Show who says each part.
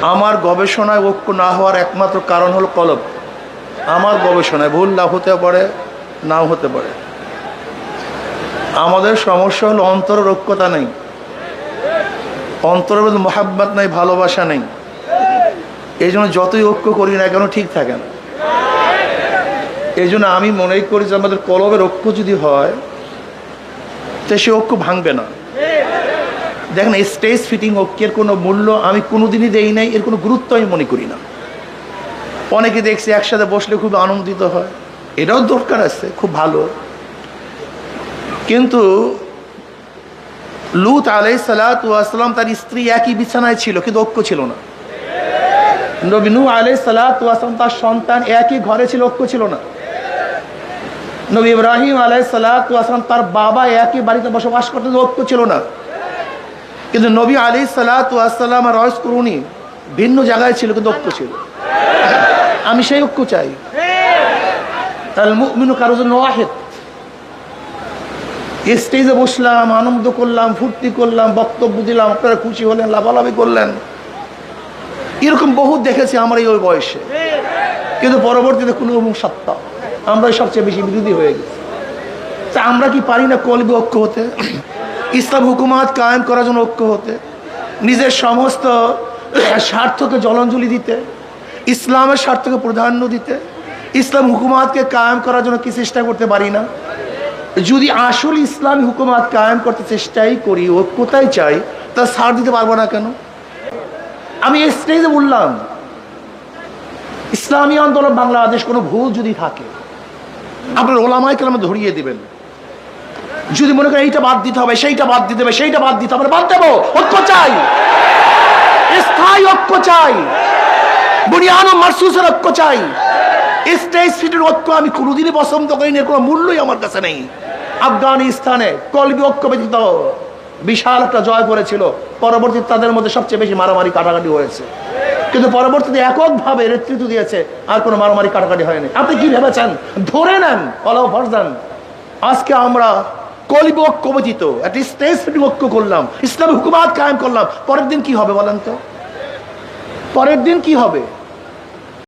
Speaker 1: আমার গবেষণায় ঐক্য না হওয়ার একমাত্র কারণ হলো কলব। আমার গবেষণায় ভুল লাভ হতে পারে, নাও হতে পারে। আমাদের সমস্যা হলো অন্তরের ঐক্যতা নেই, অন্তরের মধ্যে মোহাব্বত নেই, ভালোবাসা নেই। এই জন্য যতই ঐক্য করি না কেন ঠিক থাকে না। এই জন্য আমি মনে করি যে আমাদের কলবের ঐক্য যদি হয় তো সে ঐক্য ভাঙবে না। দেখেন, স্টেজ ফিটিং ঐক্যের কোনো মূল্য আমি কোনোদিনই দেই নাই, এর কোনো গুরুত্ব আমি মনে করি না। অনেকে দেখছি একসাথে বসলে খুব আনন্দিত হয়, এটাও দরকার আছে, খুব ভালো। কিন্তু লূত আলাইহিস সালাতু ওয়াস সালাম তার স্ত্রী একই বিছানায় ছিল, কিন্তু ঐক্য ছিল না। নবী নূহ আলাইহিস সালাতু ওয়াস সালাম তার সন্তান একই ঘরে ছিল, ঐক্য ছিল না। নবী ইব্রাহিম আলাইহিস সালাতু ওয়াস সালাম তার বাবা একই বাড়িতে বসবাস করতেন, ঐক্য ছিল না। কিন্তু নবী আলাইহিস সালাতু ওয়াস সালাম আর রস করুনি ভিন্ন জায়গায় ছিল, কিন্তু ঐক্য ছিল। আমি সেই ঐক্য চাই। আল মুমিনু কারজুন ওয়াহিদ। স্টেজে বসলাম, আনন্দ করলাম, ফুর্তি করলাম, বক্তব্য দিলাম, আপনারা খুশি হলেন, লাভালাভি করলেন, এরকম বহুত দেখেছি আমার এই ওই বয়সে। কিন্তু পরবর্তীতে কোনো সত্তা আমরাই সবচেয়ে বেশি বিরোধী হয়ে গেছি। তা আমরা কি পারি না কলবে ঐক্য হতে, ইসলাম হুকুমাত কায়েম করার জন্য ঐক্য হতে, নিজের সমস্ত স্বার্থকে জলাঞ্জলি দিতে, ইসলামের স্বার্থকে প্রাধান্য দিতে, ইসলাম হুকুমাতকে কায়েম করার জন্য কি চেষ্টা করতে পারি না? যদি আসল ইসলামী হুকুমাত কায়েম করতে চেষ্টাই করি, ঐক্যতাই চাই, তা ছাড় দিতে পারবো না কেন? আমি এই স্টেজে বললাম, ইসলামী আন্দোলন বাংলাদেশ কোনো ভুল যদি থাকে আপনার ওলামায়ে কেরাম ধরিয়ে দিবেন। যদি মনে করেন এইটা বাদ দিতে হবে, সেইটা বাদ দিতে হবে, সেইটা বাদ দিতে হবে, বাদ দেবো। ঐক্য চাই, স্থায়ী ঐক্য চাই, বুনিয়ানুম মারসুসের ঐক্য চাই। স্টেজ ফিটের ঐক্য আমি কোনোদিনই পছন্দ করি না, কোনো মূল্যই আমার কাছে নেই। আফগানিস্তানে কলবি ঐক্য ব্যতীত বিশাল একটা জয় করেছিল, পরবর্তীতে তাদের মধ্যে সবচেয়ে বেশি মারামারি কাটাকাটি হয়েছে। কিন্তু পরবর্তীতে এককভাবে নেতৃত্ব দিয়েছে, আর কোনো মারামারি কাটাকাটি হয়নি। আপনি কি ভেবেছেন? ধরে নেন অলাও ফরজান, আজকে আমরা কলবি ঐক্য ব্যতীত একটা স্টেজ ফিটিং ঐক্য করলাম, ইসলামী হুকুমাত কায়েম করলাম, পরের দিন কি হবে বলেন তো? পরের দিন কি হবে?